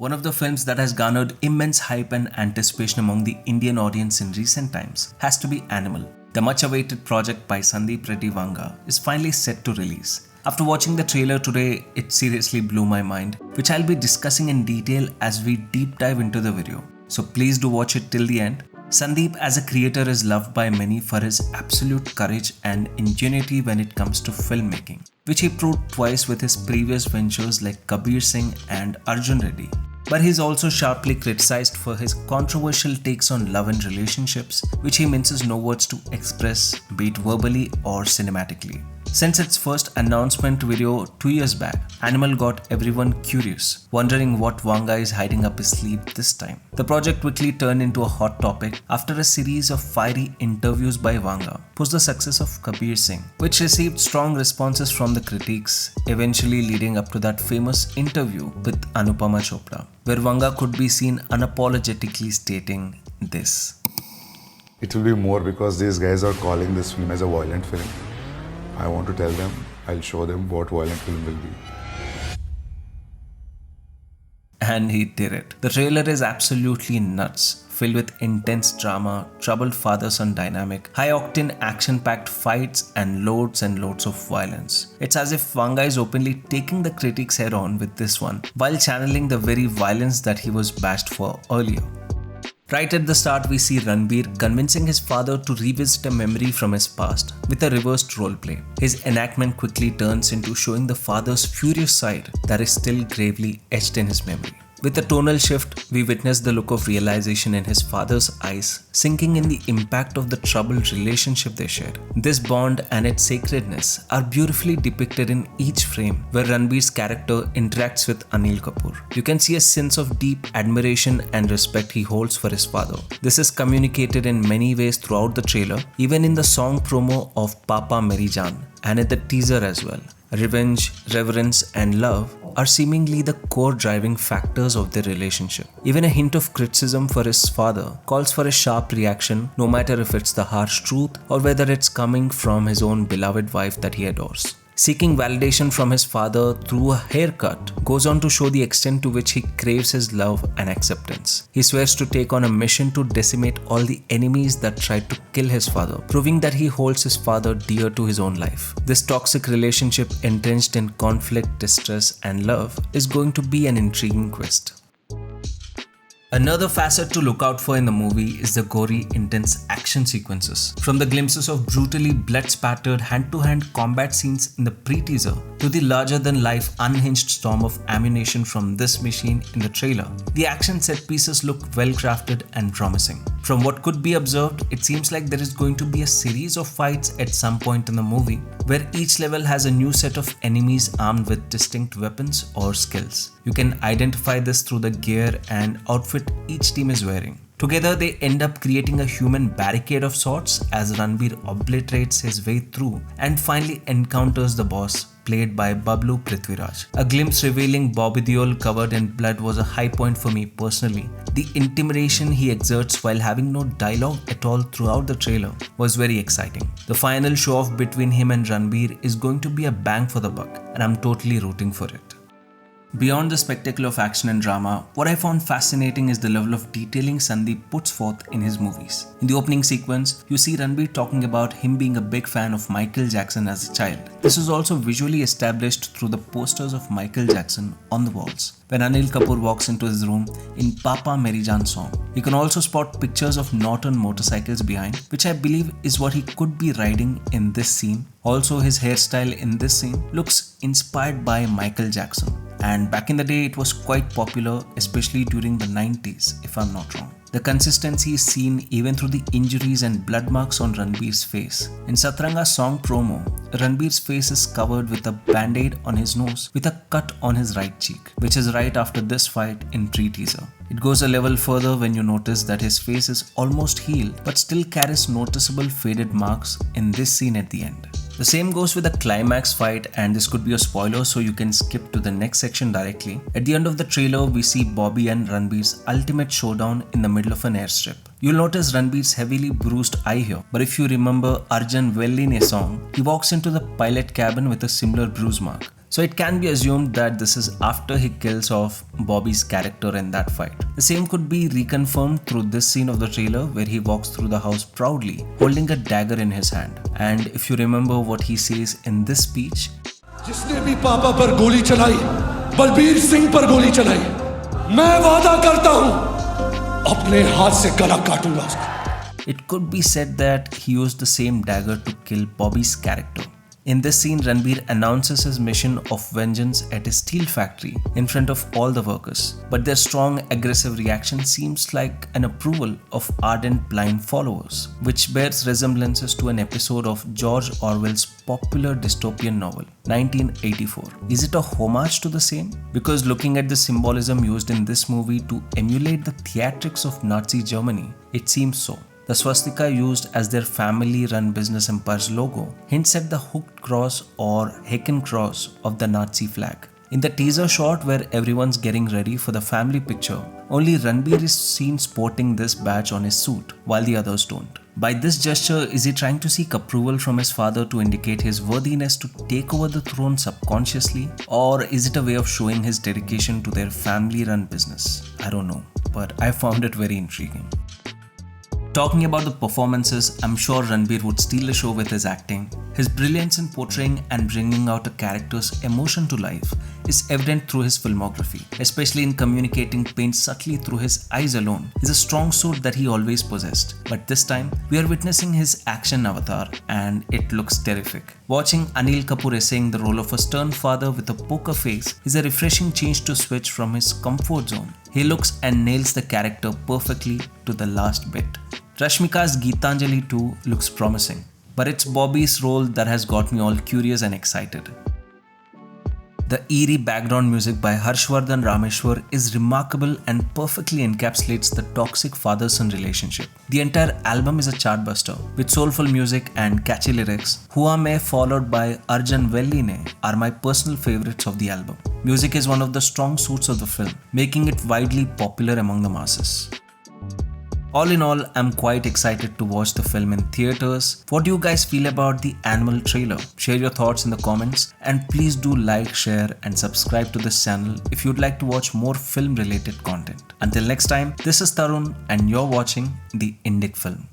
One of the films that has garnered immense hype and anticipation among the Indian audience in recent times has to be Animal. The much awaited project by Sandeep Reddy Vanga is finally set to release. After watching the trailer today, it seriously blew my mind, which I'll be discussing in detail as we deep dive into the video. So please do watch it till the end. Sandeep as a creator is loved by many for his absolute courage and ingenuity when it comes to filmmaking, which he proved twice with his previous ventures like Kabir Singh and Arjun Reddy. But he's also sharply criticized for his controversial takes on love and relationships, which he minces no words to express, be it verbally or cinematically. Since its first announcement video 2 years back, Animal got everyone curious, wondering what Vanga is hiding up his sleeve this time. The project quickly turned into a hot topic after a series of fiery interviews by Vanga post the success of Kabir Singh, which received strong responses from the critics, eventually leading up to that famous interview with Anupama Chopra, where Vanga could be seen unapologetically stating this. It will be more because these guys are calling this film as a violent film. I want to tell them, I'll show them what violent film will be. And he did it. The trailer is absolutely nuts, filled with intense drama, troubled father-son dynamic, high-octane action-packed fights, and loads of violence. It's as if Vanga is openly taking the critics head-on with this one, while channeling the very violence that he was bashed for earlier. Right at the start, we see Ranbir convincing his father to revisit a memory from his past with a reversed roleplay. His enactment quickly turns into showing the father's furious side that is still gravely etched in his memory. With the tonal shift, we witness the look of realization in his father's eyes, sinking in the impact of the troubled relationship they shared. This bond and its sacredness are beautifully depicted in each frame where Ranbir's character interacts with Anil Kapoor. You can see a sense of deep admiration and respect he holds for his father. This is communicated in many ways throughout the trailer, even in the song promo of Papa Meri Jaan and in the teaser as well. Revenge, reverence, and love are seemingly the core driving factors of their relationship. Even a hint of criticism for his father calls for a sharp reaction, no matter if it's the harsh truth or whether it's coming from his own beloved wife that he adores. Seeking validation from his father through a haircut goes on to show the extent to which he craves his love and acceptance. He swears to take on a mission to decimate all the enemies that tried to kill his father, proving that he holds his father dear to his own life. This toxic relationship entrenched in conflict, distress, and love is going to be an intriguing quest. Another facet to look out for in the movie is the gory, intense action sequences. From the glimpses of brutally blood-spattered hand-to-hand combat scenes in the pre-teaser to the larger-than-life unhinged storm of ammunition from this machine in the trailer, the action set pieces look well-crafted and promising. From what could be observed, it seems like there is going to be a series of fights at some point in the movie where each level has a new set of enemies armed with distinct weapons or skills. You can identify this through the gear and outfit each team is wearing. Together, they end up creating a human barricade of sorts as Ranbir obliterates his way through and finally encounters the boss, played by Bablu Prithviraj. A glimpse revealing Bobby Deol covered in blood was a high point for me personally. The intimidation he exerts while having no dialogue at all throughout the trailer was very exciting. The final show-off between him and Ranbir is going to be a bang for the buck, and I'm totally rooting for it. Beyond the spectacle of action and drama, what I found fascinating is the level of detailing Sandeep puts forth in his movies. In the opening sequence, you see Ranbir talking about him being a big fan of Michael Jackson as a child. This is also visually established through the posters of Michael Jackson on the walls. When Anil Kapoor walks into his room in Papa Meri Jaan song, you can also spot pictures of Norton motorcycles behind, which I believe is what he could be riding in this scene. Also, his hairstyle in this scene looks inspired by Michael Jackson. And back in the day, it was quite popular, especially during the 90s, if I'm not wrong. The consistency is seen even through the injuries and blood marks on Ranbir's face. In Satranga's song promo, Ranbir's face is covered with a band-aid on his nose with a cut on his right cheek, which is right after this fight in pre-teaser. It goes a level further when you notice that his face is almost healed but still carries noticeable faded marks in this scene at the end. The same goes with the climax fight, and this could be a spoiler, so you can skip to the next section directly. At the end of the trailer, we see Bobby and Ranbir's ultimate showdown in the middle of an airstrip. You'll notice Ranbir's heavily bruised eye here, but if you remember Arjun Velline song, he walks into the pilot cabin with a similar bruise mark. So it can be assumed that this is after he kills off Bobby's character in that fight. The same could be reconfirmed through this scene of the trailer where he walks through the house proudly, holding a dagger in his hand. And if you remember what he says in this speech, जिसने भी पापा पर गोली चलाई, बलबीर सिंह पर गोली चलाई, मैं वादा करता हूं अपने हाथ से गला काटूंगा उसका. it could be said that he used the same dagger to kill Bobby's character. In this scene, Ranbir announces his mission of vengeance at his steel factory in front of all the workers. But their strong, aggressive reaction seems like an approval of ardent blind followers, which bears resemblances to an episode of George Orwell's popular dystopian novel, 1984. Is it a homage to the same? Because looking at the symbolism used in this movie to emulate the theatrics of Nazi Germany, it seems so. The swastika used as their family-run business empire's logo hints at the hooked cross or Haken cross of the Nazi flag. In the teaser shot where everyone's getting ready for the family picture, only Ranbir is seen sporting this badge on his suit, while the others don't. By this gesture, is he trying to seek approval from his father to indicate his worthiness to take over the throne subconsciously? Or is it a way of showing his dedication to their family-run business? I don't know, but I found it very intriguing. Talking about the performances, I'm sure Ranbir would steal the show with his acting. His brilliance in portraying and bringing out a character's emotion to life is evident through his filmography, especially in communicating pain subtly through his eyes alone. Is a strong suit that he always possessed. But this time, we are witnessing his action avatar and it looks terrific. Watching Anil Kapoor essaying the role of a stern father with a poker face is a refreshing change to switch from his comfort zone. He looks and nails the character perfectly to the last bit. Rashmika's Geetanjali too looks promising, but it's Bobby's role that has got me all curious and excited. The eerie background music by Harshvardhan Rameshwar is remarkable and perfectly encapsulates the toxic father-son relationship. The entire album is a chartbuster with soulful music and catchy lyrics. Hua Mein followed by Arjan Velline are my personal favorites of the album. Music is one of the strong suits of the film, making it widely popular among the masses. All in all, I'm quite excited to watch the film in theaters. What do you guys feel about the Animal trailer? Share your thoughts in the comments and please do like, share and subscribe to this channel if you'd like to watch more film related content. Until next time, this is Tarun and you're watching the Indicfilm.